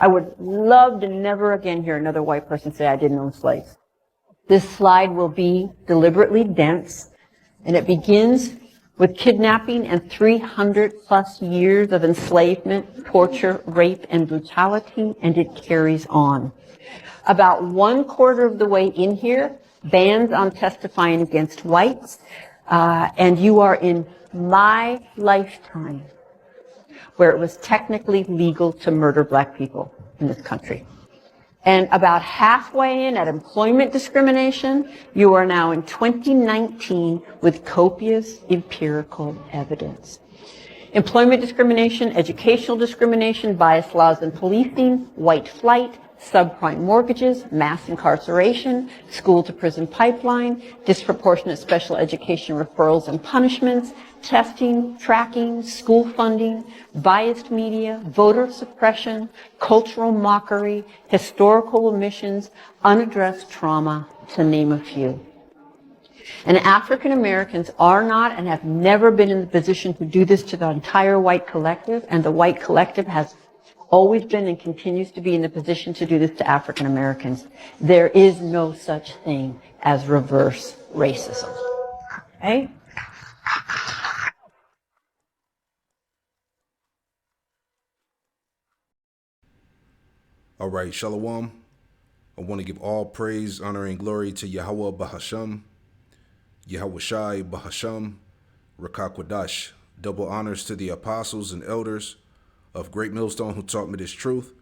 I would love to never again hear another white person say I didn't own slaves. This slide will be deliberately dense, and it begins with kidnapping and 300 plus years of enslavement, torture, rape, and brutality, and it carries on. About 1/4 of the way in here, bans on testifying against whites, and you are in my lifetime where it was technically legal to murder black people in this country. And about halfway in at employment discrimination, you are now in 2019 with copious empirical evidence. Employment discrimination, educational discrimination, bias laws and policing, white flight, subprime mortgages, mass incarceration, school-to-prison pipeline, disproportionate special education referrals and punishments, testing, tracking, school funding, biased media, voter suppression, cultural mockery, historical omissions, unaddressed trauma, to name a few. And African Americans are not and have never been in the position to do this to the entire white collective, and the white collective has always been and continues to be in the position to do this to African Americans. There is no such thing as reverse racism. Okay? All right, Shalom. I want to give all praise, honor, and glory to Yahweh Bahasham, Yahweh Shai Bahasham, Rakakwadash. Double honors to the apostles and elders of Great Millstone who taught me this truth.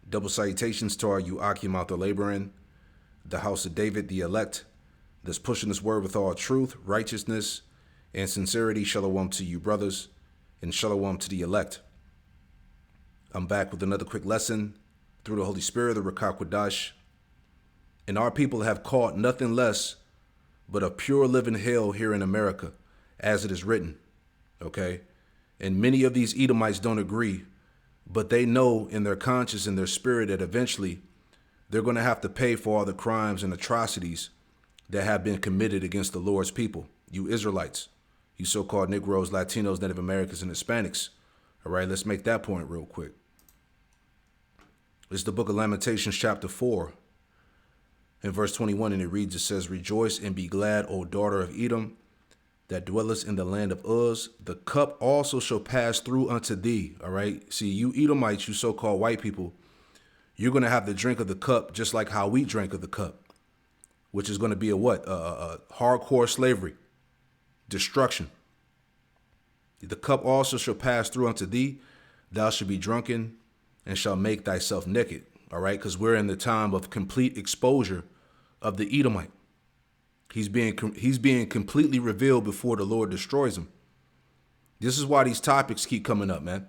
Double salutations to our Yuakim out the laboring, the house of David, the elect, that's pushing this word with all truth, righteousness, and sincerity. Shalom to you, brothers, and shalom to the elect. I'm back with another quick lesson through the Holy Spirit, the Rakakwadash. And our people have caught nothing less but a pure living hell here in America, as it is written, okay? And many of these Edomites don't agree, but they know in their conscience and their spirit that eventually they're going to have to pay for all the crimes and atrocities that have been committed against the Lord's people, you Israelites, you so-called Negroes, Latinos, Native Americans, and Hispanics. All right, let's make that point real quick. It's the book of Lamentations, chapter 4, in verse 21, and it reads, it says, "Rejoice and be glad, O daughter of Edom, that dwellest in the land of Uz. The cup also shall pass through unto thee." All right. See, you Edomites, you so-called white people, you're going to have to drink of the cup just like how we drank of the cup, which is going to be a what? A hardcore slavery, destruction. The cup also shall pass through unto thee. Thou shalt be drunken and shall make thyself naked. All right. Because we're in the time of complete exposure of the Edomite. He's being completely revealed before the Lord destroys him. This is why these topics keep coming up, man.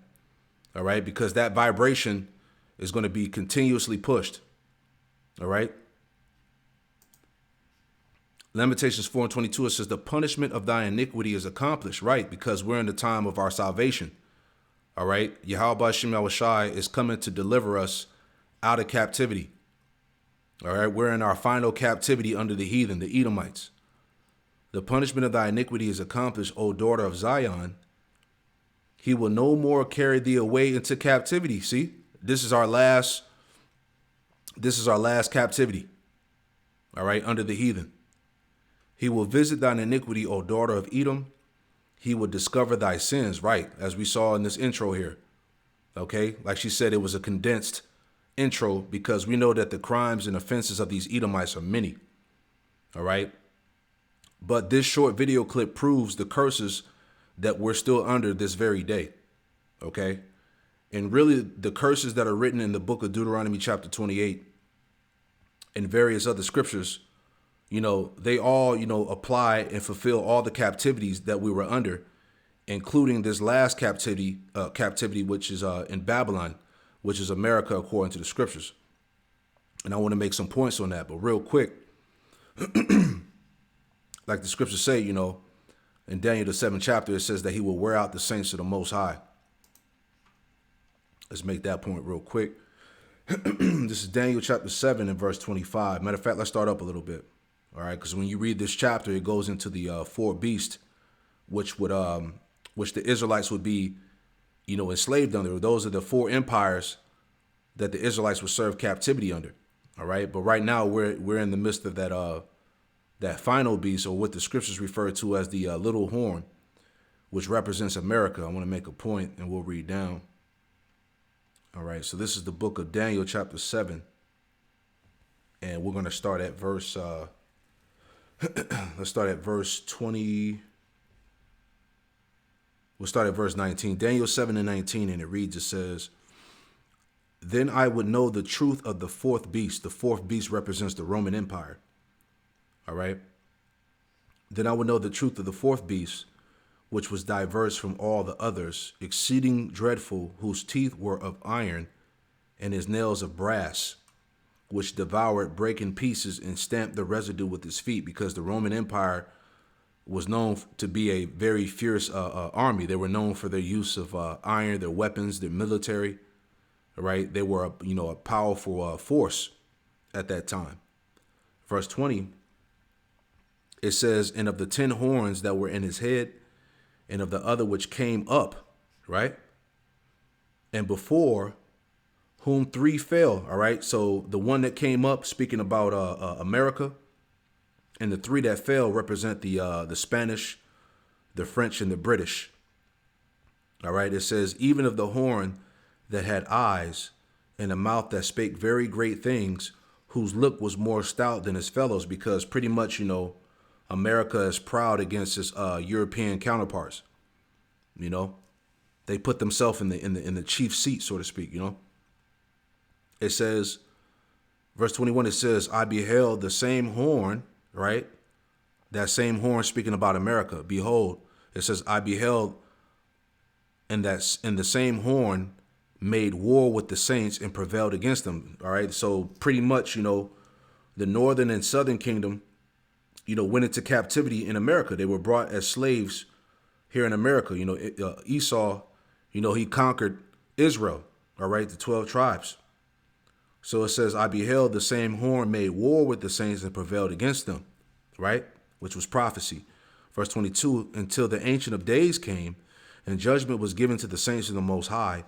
All right, because that vibration is going to be continuously pushed. All right. Lamentations 4:22, it says, "The punishment of thy iniquity is accomplished," right? Because we're in the time of our salvation. All right. Yahweh Shem Yahweh Shai is coming to deliver us out of captivity. All right, we're in our final captivity under the heathen, the Edomites. "The punishment of thy iniquity is accomplished, O daughter of Zion. He will no more carry thee away into captivity." See, this is our last captivity. All right, under the heathen. "He will visit thine iniquity, O daughter of Edom. He will discover thy sins," right? As we saw in this intro here. Okay, like she said, it was a condensed intro because we know that the crimes and offenses of these Edomites are many. All right. But this short video clip proves the curses that we're still under this very day. Okay. And really the curses that are written in the book of Deuteronomy chapter 28 and various other scriptures, you know, they all, you know, apply and fulfill all the captivities that we were under, including this last captivity, which is in Babylon, which is America according to the scriptures. And I want to make some points on that, but real quick, like the scriptures say, you know, in Daniel the 7th chapter, it says that he will wear out the saints of the Most High. Let's make that point real quick. This is Daniel chapter 7 and verse 25. Matter of fact, let's start up a little bit. All right, because when you read this chapter, it goes into the four beasts, which the Israelites would be, you know, enslaved under. Those are the four empires that the Israelites would serve captivity under. All right. But right now we're in the midst of that final beast, or what the scriptures refer to as the little horn, which represents America. I want to make a point and we'll read down. All right. So this is the book of Daniel, chapter 7. And we're going to start at verse, let's start at verse 20. We'll start at verse 19. Daniel 7:19, and it reads, it says, "Then I would know the truth of the fourth beast." The fourth beast represents the Roman Empire. All right. "Then I would know the truth of the fourth beast, which was diverse from all the others, exceeding dreadful, whose teeth were of iron, and his nails of brass, which devoured, brake in pieces, and stamped the residue with his feet," because the Roman Empire was known to be a very fierce army. They were known for their use of iron, their weapons, their military. Right? They were a powerful force at that time. Verse 20, it says, "And of the 10 horns that were in his head, and of the other which came up," right? "And before whom 3 fell." All right. So the one that came up, speaking about America, and the 3 that fell represent the Spanish, the French, and the British. All right. It says, "Even of the horn that had eyes, and a mouth that spake very great things, whose look was more stout than his fellows," because pretty much, America is proud against its European counterparts. They put themselves in the chief seat, so to speak. It says, verse 21, it says, "I beheld the same horn," right? That same horn speaking about America. "Behold," it says, "I beheld, and that's in the same horn made war with the saints and prevailed against them." All right. So pretty much, the northern and southern kingdom, went into captivity in America. They were brought as slaves here in America. Esau, he conquered Israel. All right. The 12 tribes. So it says, "I beheld the same horn made war with the saints and prevailed against them," right? Which was prophecy. Verse 22, "Until the Ancient of Days came, and judgment was given to the saints of the Most High,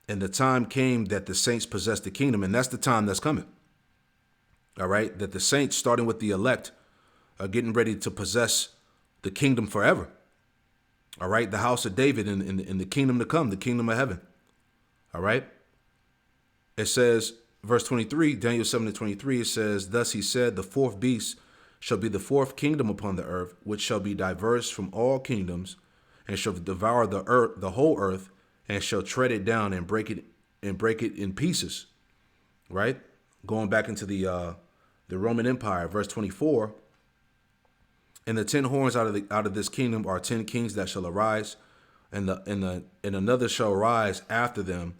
and the time came that the saints possessed the kingdom." And that's the time that's coming. All right. That the saints, starting with the elect, are getting ready to possess the kingdom forever. All right. The house of David in the kingdom to come, the kingdom of heaven. All right. It says, verse 23, Daniel 7:23, it says, "Thus he said, the fourth beast shall be the fourth kingdom upon the earth, which shall be diverse from all kingdoms, and shall devour the whole earth, and shall tread it down and break it in pieces." Right? Going back into the Roman Empire, verse 24, "And the 10 horns out of this kingdom are 10 kings that shall arise, and another shall rise after them,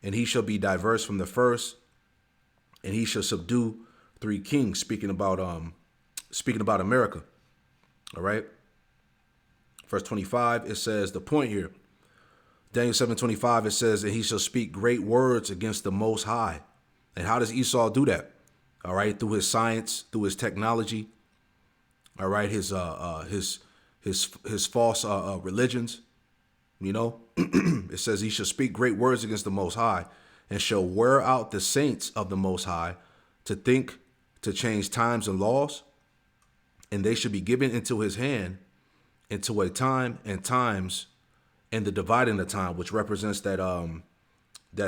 and he shall be diverse from the first, and he shall subdue 3 kings," speaking about America. All right. Verse 25, it says, the point here, Daniel 7:25, it says, "And he shall speak great words against the Most High." And how does Esau do that? All right. Through his science, through his technology. All right. His false religions. It says he shall speak great words against the Most High, and shall wear out the saints of the Most High, to think to change times and laws, and they shall be given into his hand, into a time and times, and the dividing of time, which represents that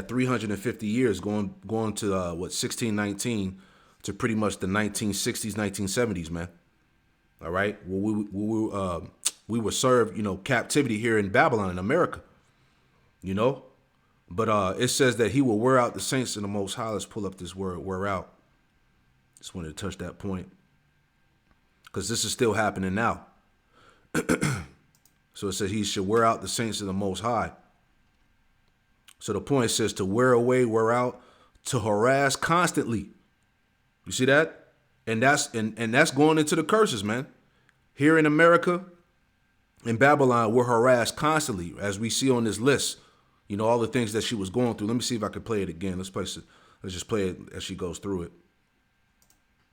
350 years going to 1619 to pretty much the 1960s, 1970s, man. All right. Well, we were served, captivity here in Babylon, in America, but it says that he will wear out the saints in the Most High. Let's pull up this word, wear out. Just wanted to touch that point, because this is still happening now. So it says he should wear out the saints of the Most High. So the point says to wear away, wear out, to harass constantly. You see that? And that's going into the curses, man. Here in America, in Babylon, we're harassed constantly, as we see on this list. All the things that she was going through. Let me see if I can play it again. Let's just play it as she goes through it.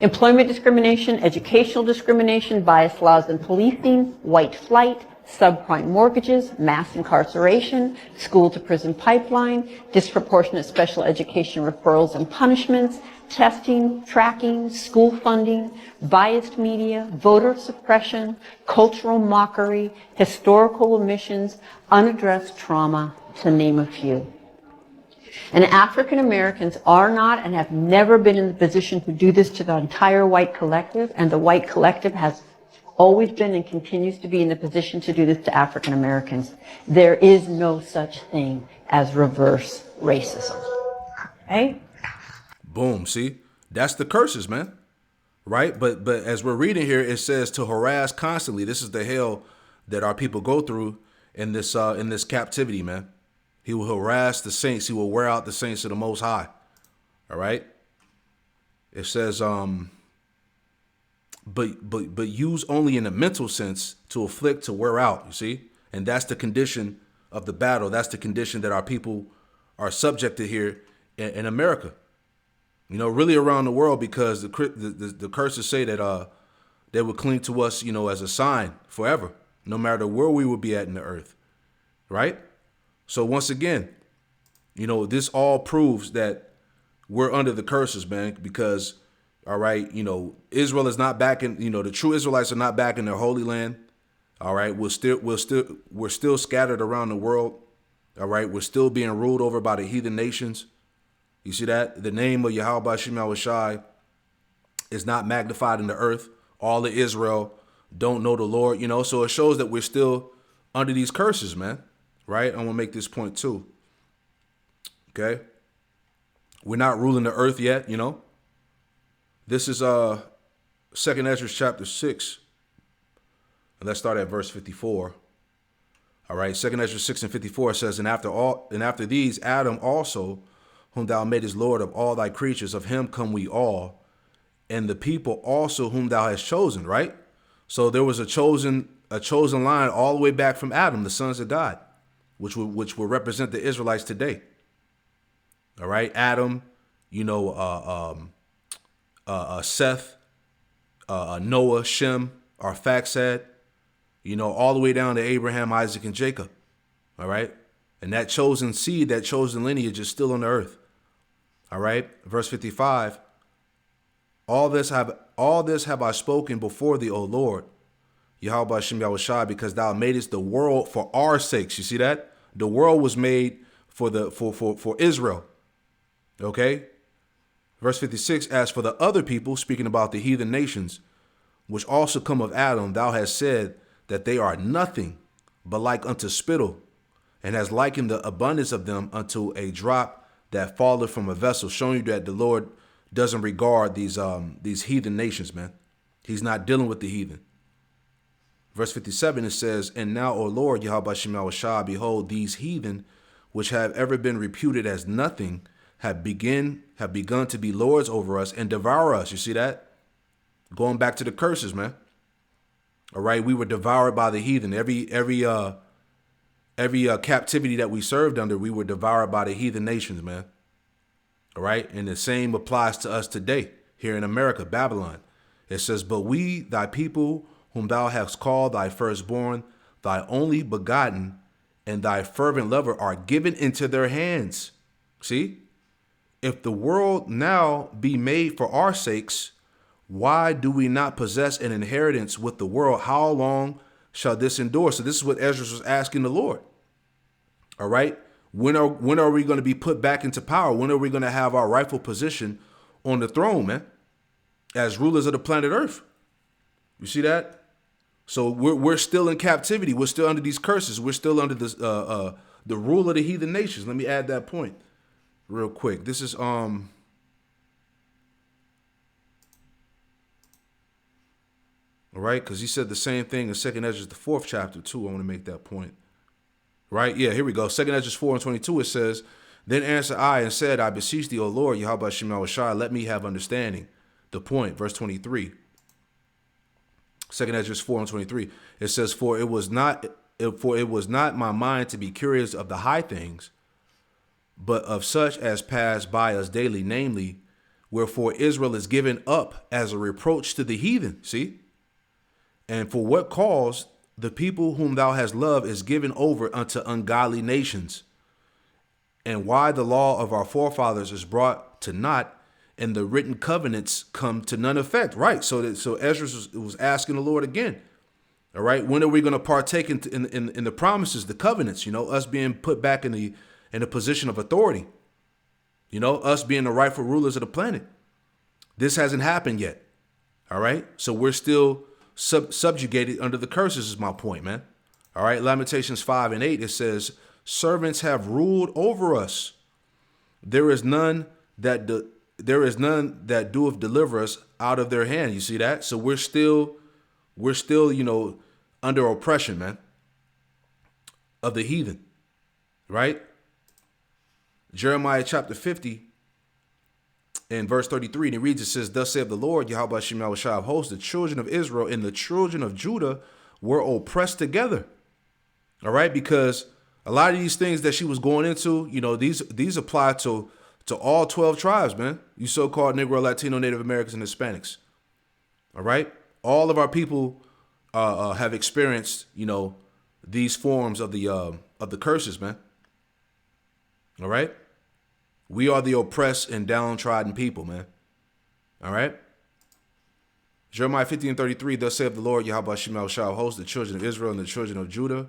Employment discrimination, educational discrimination, bias laws in policing, white flight, subprime mortgages, mass incarceration, school-to-prison pipeline, disproportionate special education referrals and punishments, testing, tracking, school funding, biased media, voter suppression, cultural mockery, historical omissions, unaddressed trauma, to name a few. And African Americans are not and have never been in the position to do this to the entire white collective, and the white collective has always been and continues to be in the position to do this to African Americans. There is no such thing as reverse racism. Okay? Boom. See, that's the curses, man. Right. But as we're reading here, it says to harass constantly. This is the hell that our people go through in this captivity, man. He will harass the saints. He will wear out the saints of the Most High. All right. It says, but use only in a mental sense, to afflict, to wear out, you see? And that's the condition of the battle. That's the condition that our people are subjected here in America. You know, really around the world, because the curses say that they would cling to us, you know, as a sign forever, no matter where we would be at in the earth. Right? So once again, you know, this all proves that we're under the curses, man, because, all right, you know, Israel is not back in, you know, the true Israelites are not back in their holy land. All right. We're still scattered around the world. All right. We're still being ruled over by the heathen nations. You see that? The name of Yahweh Shem Yahushai is not magnified in the earth. All of Israel don't know the Lord, you know, so it shows that we're still under these curses, man. Right? I'm going to make this point too. Okay? We're not ruling the earth yet, you know. This is 2nd Ezra chapter 6. And let's start at verse 54. All right, 2nd Ezra 6:54 says, and after these, Adam also, whom thou madest Lord of all thy creatures, of him come we all, and the people also whom thou hast chosen, right? So there was a chosen line all the way back from Adam, the sons of God, which will represent the Israelites today. All right, Adam, you know, Seth, Noah, Shem, Arphaxad, you know, all the way down to Abraham, Isaac, and Jacob. All right, and that chosen seed, that chosen lineage is still on the earth. All right, verse 55. All this have I spoken before thee, O Lord, Yahweh Shem Yahushai, because thou madest the world for our sakes. You see that? The world was made for Israel. Okay? Verse 56, as for the other people, speaking about the heathen nations, which also come of Adam, thou hast said that they are nothing but like unto spittle, and has likened the abundance of them unto a drop that falleth from a vessel, showing you that the Lord doesn't regard these heathen nations, man. He's not dealing with the heathen. Verse 57, it says, and now, O Lord, Yahweh Shem Yahushai, behold, these heathen, which have ever been reputed as nothing, have begun to be lords over us and devour us. You see that? Going back to the curses, man. All right, we were devoured by the heathen. Every captivity that we served under, we were devoured by the heathen nations, man. All right, and the same applies to us today here in America, Babylon. It says, but we, thy people, whom thou hast called thy firstborn, thy only begotten, and thy fervent lover, are given into their hands. See? If the world now be made for our sakes, why do we not possess an inheritance with the world? How long shall this endure? So this is what Ezra was asking the Lord. All right. When are we going to be put back into power? When are we going to have our rightful position on the throne, man, as rulers of the planet Earth? You see that? So we're still in captivity. We're still under these curses. We're still under this the rule of the heathen nations. Let me add that point real quick. This is all right, because he said the same thing in 2nd Ezra, the 4th chapter too. I want to make that point. Right? Yeah, here we go. 2nd Ezra 4:22, it says, then answered I and said, I beseech thee, O Lord, Yahweh Shem Yahushai, let me have understanding. The point, verse 23. 2nd Ezra 4:23. It says, for it was not my mind to be curious of the high things, but of such as pass by us daily, namely, wherefore Israel is given up as a reproach to the heathen. See? And for what cause the people whom thou hast loved is given over unto ungodly nations, and why the law of our forefathers is brought to naught, and the written covenants come to none effect. Right. So Ezra was asking the Lord again. All right. When are we going to partake in the promises, the covenants? Us being put back in a position of authority. Us being the rightful rulers of the planet. This hasn't happened yet. All right. So we're still subjugated under the curses is my point, man. All right. Lamentations 5:8, it says, servants have ruled over us. There is none that doeth deliver us out of their hand. You see that? So we're still, under oppression, man, of the heathen. Right? Jeremiah chapter 50 and verse 33, and it reads, it says, thus saith the Lord, Yahweh Shem Yahushua of hosts, the children of Israel and the children of Judah were oppressed together. All right, because a lot of these things that she was going into, these apply to all 12 tribes, man. You so-called Negro, Latino, Native Americans, and Hispanics. All right, all of our people have experienced, these forms of the curses, man. All right. We are the oppressed and downtrodden people, man. All right. Jeremiah 50:33, thus saith the Lord, Yahweh Shema shall host, the children of Israel and the children of Judah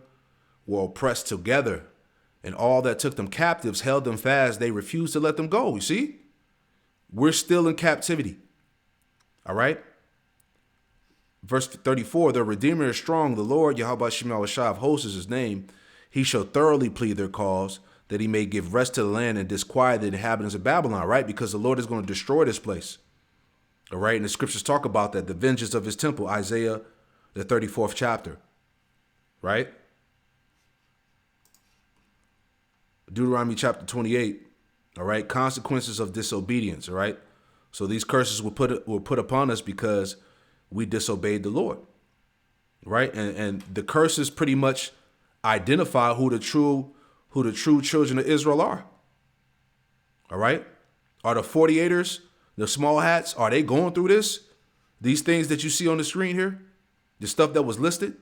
were oppressed together, and all that took them captives held them fast. They refused to let them go. You see, we're still in captivity. All right. Verse 34, the Redeemer is strong. The Lord, Yahweh Shema of hosts is his name. He shall thoroughly plead their cause, that he may give rest to the land and disquiet the inhabitants of Babylon, right? Because the Lord is going to destroy this place. All right. And the scriptures talk about that, the vengeance of his temple, Isaiah, the 34th chapter. Right. Deuteronomy chapter 28. All right. Consequences of disobedience. All right. So these curses were put upon us because we disobeyed the Lord. Right. And the curses pretty much identify who the true children of Israel are. All right. Are the 48ers, the small hats, are they going through this? These things that you see on the screen here, the stuff that was listed.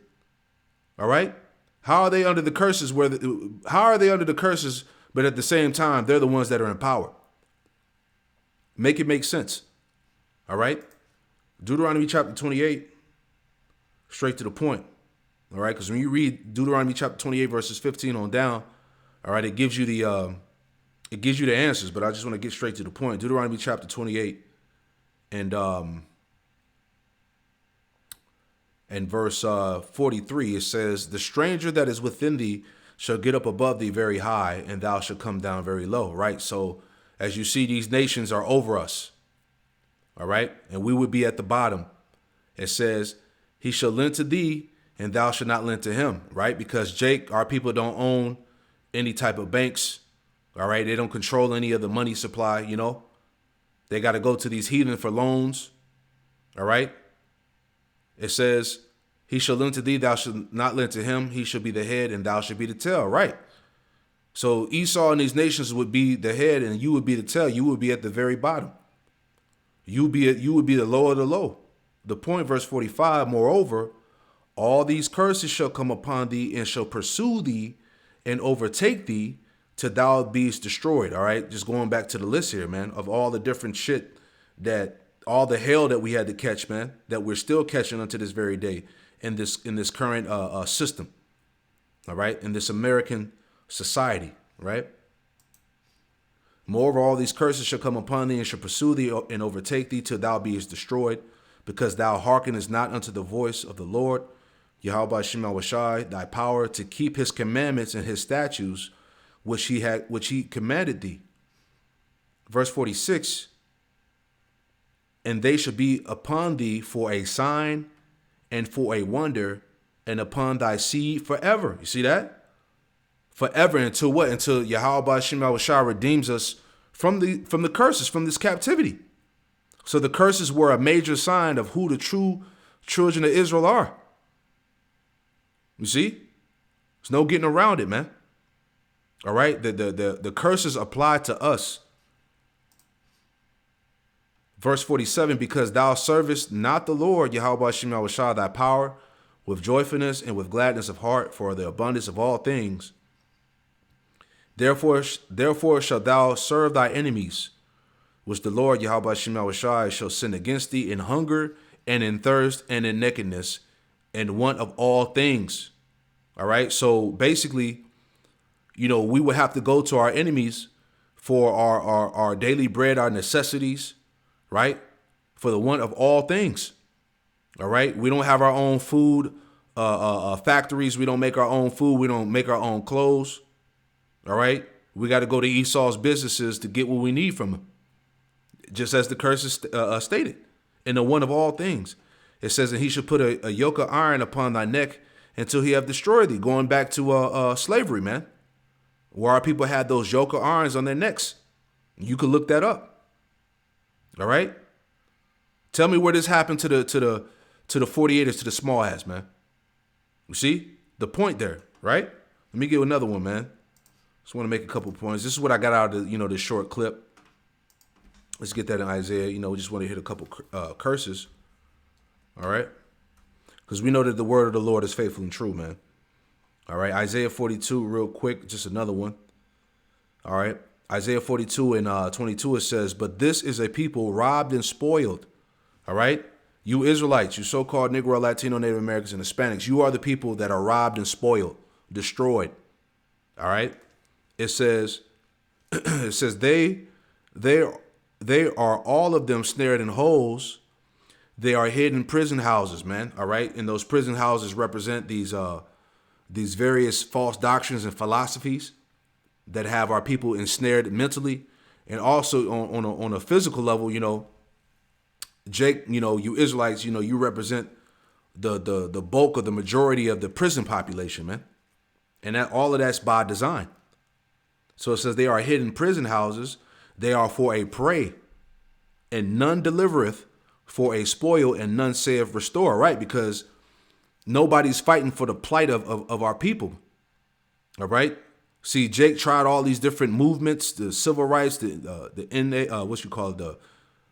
All right. How are they under the curses but at the same time, they're the ones that are in power? Make it make sense. All right. Deuteronomy chapter 28, straight to the point. All right. Because when you read Deuteronomy chapter 28, verses 15 on down, all right, it gives you the answers, but I just want to get straight to the point. Deuteronomy chapter 28 and verse 43, it says, the stranger that is within thee shall get up above thee very high, and thou shalt come down very low. Right. So as you see, these nations are over us. All right. And we would be at the bottom. It says, he shall lend to thee, and thou shalt not lend to him. Right. Because our people don't own any type of banks. All right. They don't control any of the money supply. They got to go to these heathen for loans. All right. It says, he shall lend to thee, thou shalt not lend to him. He shall be the head, and thou shalt be the tail. Right. So Esau and these nations would be the head, and you would be the tail. You would be at the very bottom. You would be the low of the low. The point, verse 45, moreover, all these curses shall come upon thee and shall pursue thee and overtake thee till thou beest destroyed. All right. Just going back to the list here, man, of all the different shit all the hell that we had to catch, man, that we're still catching unto this very day in this current system. All right. In this American society. Right. Moreover, all these curses shall come upon thee and shall pursue thee and overtake thee till thou beest destroyed, because thou hearkenest not unto the voice of the Lord, Yahweh Shema Washai, thy power to keep his commandments and his statutes, which he commanded thee. Verse 46, and they shall be upon thee for a sign and for a wonder, and upon thy seed forever. You see that? Forever. Until what? Until Yahweh Shema Washai redeems us from the curses, from this captivity. So the curses were a major sign of who the true children of Israel are. You see? There's no getting around it, man. All right? The curses apply to us. Verse 47, because thou servest not the Lord, Yahweh Shema Washai, thy power, with joyfulness and with gladness of heart for the abundance of all things. Therefore shalt thou serve thy enemies, which the Lord Yahweh Shai shall send against thee in hunger and in thirst and in nakedness and want of all things. All right. So basically, we would have to go to our enemies for our daily bread, our necessities, right? For the want of all things. All right. We don't have our own food factories. We don't make our own food. We don't make our own clothes. All right. We got to go to Esau's businesses to get what we need from him. Just as the curse is stated in the one of all things. It says, and he should put a yoke of iron upon thy neck until he have destroyed thee. Going back to slavery, man, where our people had those yoke of irons on their necks. You could look that up. All right. Tell me where this happened to the 48ers, to the small hats, man. You see the point there, right? Let me give another one, man. Just want to make a couple points. This is what I got out of this short clip. Let's get that in Isaiah. We just want to hit a couple curses. All right. Because we know that the word of the Lord is faithful and true, man. All right. Isaiah 42, real quick. Just another one. All right. Isaiah 42 and 22, it says, but this is a people robbed and spoiled. All right. You Israelites, you so-called Negro, Latino, Native Americans, and Hispanics, you are the people that are robbed and spoiled, destroyed. All right. It says, they are all of them snared in holes. They are hid in prison houses, man. All right. And those prison houses represent these various false doctrines and philosophies that have our people ensnared mentally. And also on a physical level, Jake, you Israelites, you represent the bulk of the majority of the prison population, man. And that all of that's by design. So it says they are hid in prison houses. They are for a prey, and none delivereth, for a spoil, and none saith restore, right? Because nobody's fighting for the plight of our people. All right. See, Jake tried all these different movements, the civil rights, the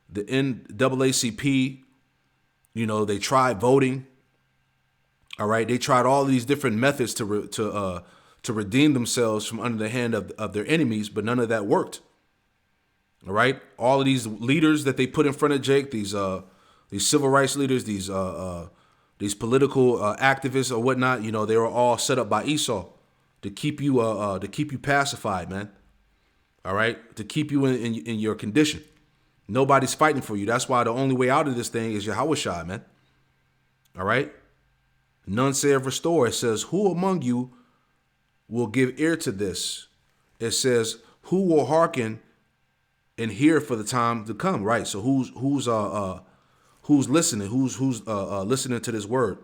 NAACP. They tried voting. All right. They tried all these different methods to redeem themselves from under the hand of their enemies, but none of that worked. All right. All of these leaders that they put in front of Jake, these civil rights leaders, these political activists or whatnot, they were all set up by Esau to keep you pacified, man. All right. To keep you in your condition. Nobody's fighting for you. That's why the only way out of this thing is Yahweh Shai, man. All right. None saith restore. It says, who among you will give ear to this? It says, who will hearken and hear for the time to come, right? So who's listening? Who's listening to this word?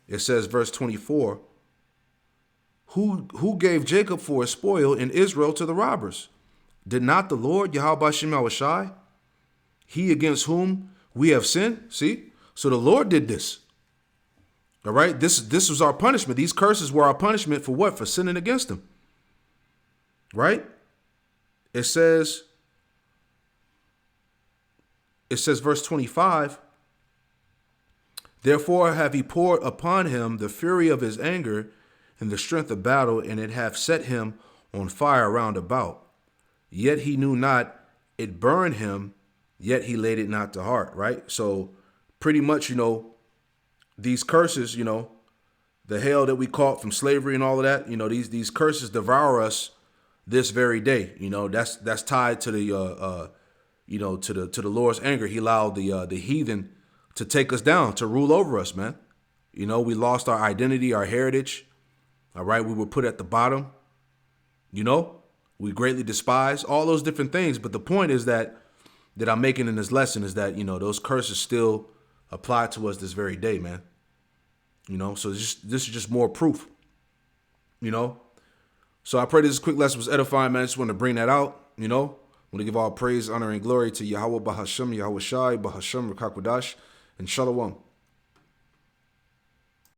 It says, verse 24. Who gave Jacob for a spoil and Israel to the robbers? Did not the Lord Yahweh Shai, he against whom we have sinned? See, so the Lord did this. All right, this was our punishment. These curses were our punishment for what? For sinning against him. Right? It says, verse 25, therefore have he poured upon him the fury of his anger and the strength of battle, and it hath set him on fire round about. Yet he knew not, it burned him, yet he laid it not to heart, right? So pretty much, these curses, the hell that we caught from slavery and all of that, these curses devour us this very day. That's tied to the to the Lord's anger. He allowed the heathen to take us down, to rule over us, man. We lost our identity, our heritage. All right, we were put at the bottom. We greatly despise all those different things. But the point is that I'm making in this lesson is that those curses still apply to us this very day, man. So this is just more proof. So I pray this quick lesson was edifying, man. I just want to bring that out. I want to give all praise, honor, and glory to Yahweh Bahasham, Yahweh Shai, Bahasham, Rakakwadash, and Shalom.